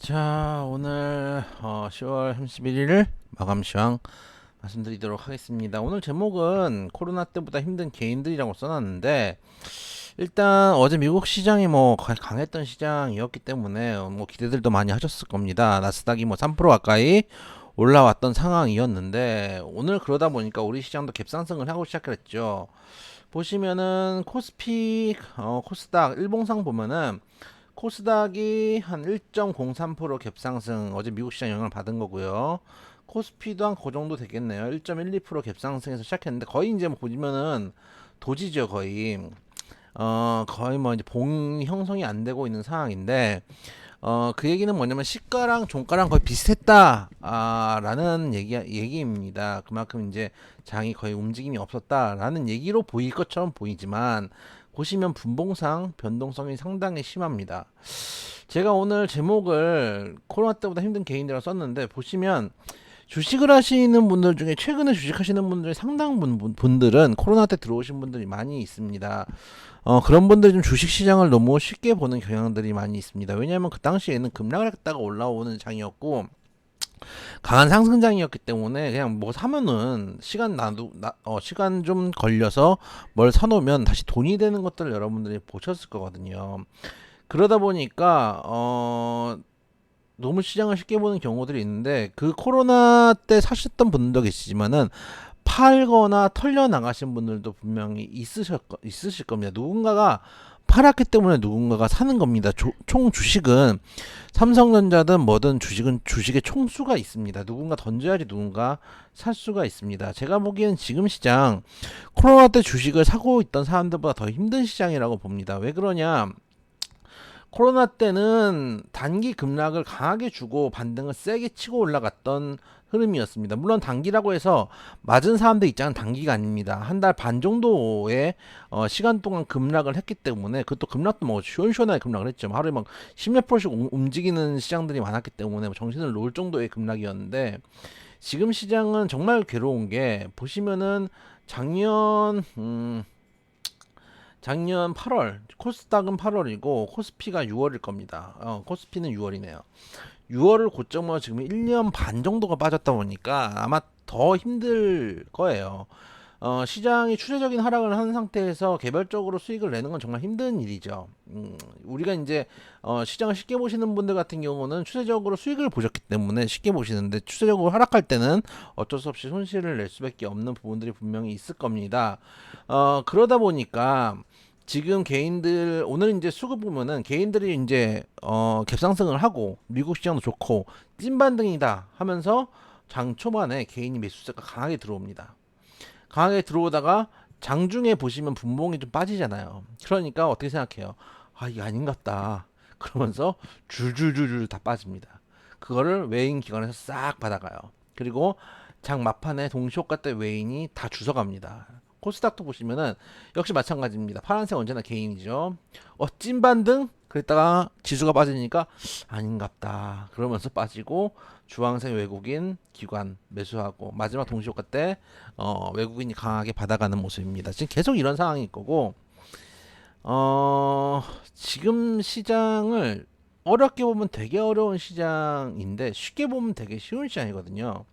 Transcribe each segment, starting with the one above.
자, 오늘 10월 31일 마감 시황 말씀드리도록 하겠습니다. 오늘 제목은 코로나 때보다 힘든 개인들이라고 써놨는데, 일단 어제 미국 시장이 뭐 강했던 시장이었기 때문에 뭐 기대들도 많이 하셨을 겁니다. 나스닥이 뭐 3% 가까이 올라왔던 상황이었는데, 오늘 그러다 보니까 우리 시장도 갭상승을 하고 시작했죠. 보시면은 코스피, 코스닥 일봉상 보면은 코스닥이 한 1.03% 갭상승, 어제 미국 시장 영향을 받은 거고요. 코스피도 한 그 정도 되겠네요. 1.12% 갭상승에서 시작했는데 거의 이제 뭐 보시면은 도지죠, 거의. 거의 뭐 이제 봉 형성이 안 되고 있는 상황인데, 그 얘기는 뭐냐면 시가랑 종가랑 거의 비슷했다, 라는 얘기입니다. 그만큼 이제 장이 거의 움직임이 없었다라는 얘기로 보일 것처럼 보이지만, 보시면 분봉상 변동성이 상당히 심합니다. 제가 오늘 제목을 코로나 때보다 힘든 개인이라고 썼는데, 보시면 주식을 하시는 분들 중에 최근에 주식하시는 분들의 상당 분들은 코로나 때 들어오신 분들이 많이 있습니다. 그런 분들이 좀 주식 시장을 너무 쉽게 보는 경향들이 많이 있습니다. 왜냐하면 그 당시에는 급락을 했다가 올라오는 장이었고, 강한 상승장이었기 때문에 그냥 뭐 사면은 시간 좀 걸려서 뭘 사놓으면 다시 돈이 되는 것들을 여러분들이 보셨을 거거든요. 그러다 보니까 너무 시장을 쉽게 보는 경우들이 있는데, 그 코로나 때 사셨던 분도 계시지만은 팔거나 털려 나가신 분들도 분명히 있으실 겁니다. 누군가가 팔았기 때문에 누군가가 사는 겁니다. 총 주식은 삼성전자든 뭐든 주식은 주식의 총수가 있습니다. 누군가 던져야지 누군가 살 수가 있습니다. 제가 보기엔 지금 시장 코로나 때 주식을 사고 있던 사람들보다 더 힘든 시장이라고 봅니다. 왜 그러냐? 코로나 때는 단기 급락을 강하게 주고 반등을 세게 치고 올라갔던 흐름이었습니다. 물론 단기라고 해서 맞은 사람들 입장은 단기가 아닙니다. 한 달 반 정도의 시간 동안 급락을 했기 때문에, 그것도 급락도 뭐 시원시원하게 급락을 했죠. 하루에 막 10몇 프로씩 움직이는 시장들이 많았기 때문에 뭐 정신을 놓을 정도의 급락이었는데, 지금 시장은 정말 괴로운 게, 보시면은 작년 작년 8월, 코스닥은 8월이고 코스피가 6월일 겁니다. 코스피는 6월이네요. 6월을 고점으로 지금 1년 반 정도가 빠졌다 보니까 아마 더 힘들 거예요. 시장이 추세적인 하락을 한 상태에서 개별적으로 수익을 내는 건 정말 힘든 일이죠. 우리가 이제 시장을 쉽게 보시는 분들 같은 경우는 추세적으로 수익을 보셨기 때문에 쉽게 보시는데, 추세적으로 하락할 때는 어쩔 수 없이 손실을 낼 수밖에 없는 부분들이 분명히 있을 겁니다. 그러다 보니까 지금 개인들, 오늘 이제 수급 보면은 개인들이 이제 갭상승을 하고 미국 시장도 좋고 찐반등이다 하면서 장 초반에 개인이 매수세가 강하게 들어옵니다. 강하게 들어오다가 장중에 보시면 분봉이 좀 빠지잖아요. 그러니까 어떻게 생각해요? 아, 이게 아닌 것 같다. 그러면서 줄줄줄줄 다 빠집니다. 그거를 외인 기관에서 싹 받아가요. 그리고 장 막판에 동시효과 때 외인이 다 주워갑니다. 코스닥도 보시면은 역시 마찬가지입니다. 파란색 언제나 개인이죠. 찐반등? 그랬다가 지수가 빠지니까 아닌갑다 그러면서 빠지고, 주황색 외국인 기관 매수하고 마지막 동시효과 때 외국인이 강하게 받아가는 모습입니다. 지금 계속 이런 상황일 거고, 지금 시장을 어렵게 보면 되게 어려운 시장인데 쉽게 보면 되게 쉬운 시장이거든요.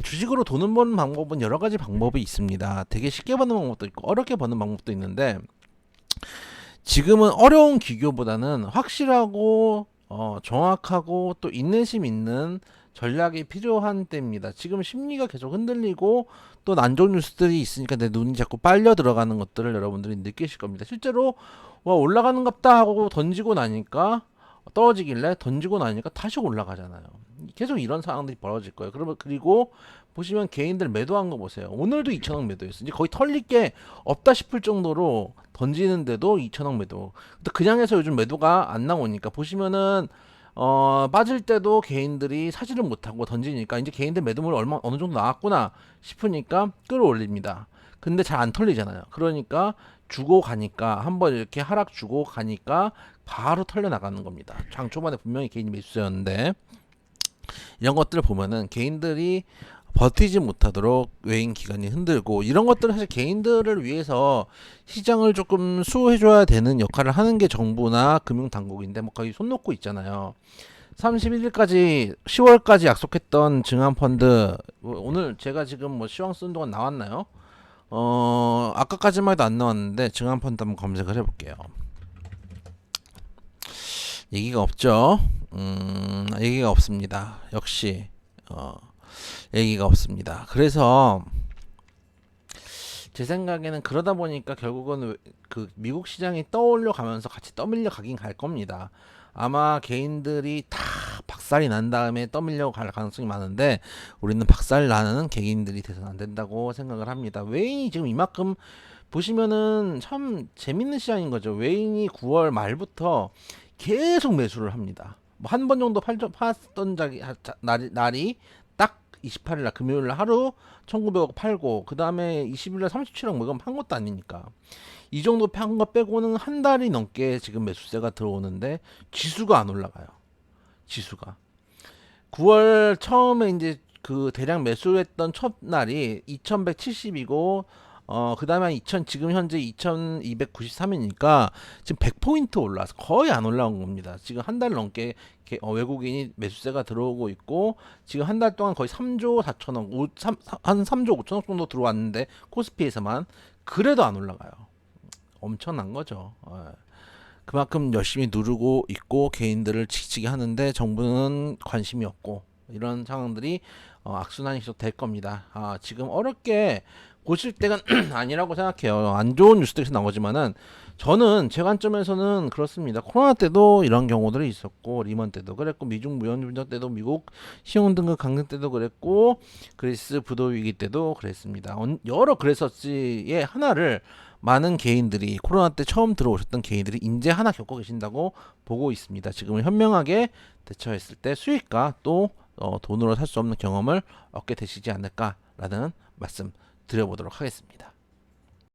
주식으로 돈을 버는 방법은 여러 가지 방법이 있습니다. 되게 쉽게 버는 방법도 있고 어렵게 버는 방법도 있는데, 지금은 어려운 기교보다는 확실하고 정확하고 또 인내심 있는 전략이 필요한 때입니다. 지금 심리가 계속 흔들리고 또 안 좋은 뉴스들이 있으니까 내 눈이 자꾸 빨려 들어가는 것들을 여러분들이 느끼실 겁니다. 실제로 와, 올라가는 갑다 하고 던지고 나니까 떨어지길래 던지고 나니까 다시 올라가잖아요. 계속 이런 상황들이 벌어질 거예요. 그러면 그리고 보시면 개인들 매도한 거 보세요. 오늘도 2천억 매도했어요. 이제 거의 털릴 게 없다 싶을 정도로 던지는데도 2천억 매도. 근데 그냥 해서 요즘 매도가 안 나오니까 보시면은 빠질 때도 개인들이 사지를 못하고 던지니까 이제 개인들 매도물 어느 정도 나왔구나 싶으니까 끌어올립니다. 근데 잘 안 털리잖아요. 그러니까 주고 가니까, 한번 이렇게 하락 주고 가니까 바로 털려 나가는 겁니다. 장 초반에 분명히 개인이 매수였는데, 이런 것들을 보면은 개인들이 버티지 못하도록 외인 기관이 흔들고, 이런 것들은 사실 개인들을 위해서 시장을 조금 수호해줘야 되는 역할을 하는 게 정부나 금융당국인데 뭐 거기 손 놓고 있잖아요. 31일까지 10월까지 약속했던 증환펀드, 오늘 제가 지금 뭐 시황 쓰는 동안 나왔나요? 아까까지만 해도 안 나왔는데 증환펀드 한번 검색을 해볼게요. 얘기가 없죠. 얘기가 없습니다. 역시 얘기가 없습니다. 그래서 제 생각에는 그러다 보니까 결국은 그 미국 시장이 떠올려 가면서 같이 떠밀려 가긴 갈 겁니다. 아마 개인들이 다 박살이 난 다음에 떠밀려 갈 가능성이 많은데, 우리는 박살 나는 개인들이 돼서는 안 된다고 생각을 합니다. 외인이 지금 이만큼 보시면은 참 재밌는 시장인 거죠. 외인이 9월 말부터 계속 매수를 합니다. 뭐 한 번 정도 팔았던 날이 딱 28일 날 금요일 날 하루 1900억 팔고, 그 다음에 20일 날 37억, 뭐 이건 판 것도 아니니까. 이 정도 판 거 빼고는 한 달이 넘게 지금 매수세가 들어오는데 지수가 안 올라가요. 지수가 9월 처음에 이제 그 대량 매수했던 첫날이 2170이고, 그 다음에 2000, 지금 현재 2293이니까 지금 100포인트 올라서 거의 안 올라온 겁니다. 지금 한 달 넘게 외국인이 매수세가 들어오고 있고, 지금 한 달 동안 거의 3조 4천억, 한 3조 5천억 정도 들어왔는데, 코스피에서만. 그래도 안 올라가요. 엄청난 거죠. 그만큼 열심히 누르고 있고 개인들을 지치게 하는데 정부는 관심이 없고, 이런 상황들이 악순환이 계속 될 겁니다. 지금 어렵게 보실 때가 아니라고 생각해요. 안 좋은 뉴스들이 나오지만은 저는 제 관점에서는 그렇습니다. 코로나 때도 이런 경우들이 있었고, 리먼 때도 그랬고, 미중 무역 분쟁 때도, 미국 신용 등급 강등 때도 그랬고, 그리스 부도 위기 때도 그랬습니다. 여러 그랬었지의 하나를 많은 개인들이, 코로나 때 처음 들어오셨던 개인들이 이제 하나 겪고 계신다고 보고 있습니다. 지금은 현명하게 대처했을 때 수익과 또 돈으로 살 수 없는 경험을 얻게 되시지 않을까라는 말씀 드려보도록 하겠습니다.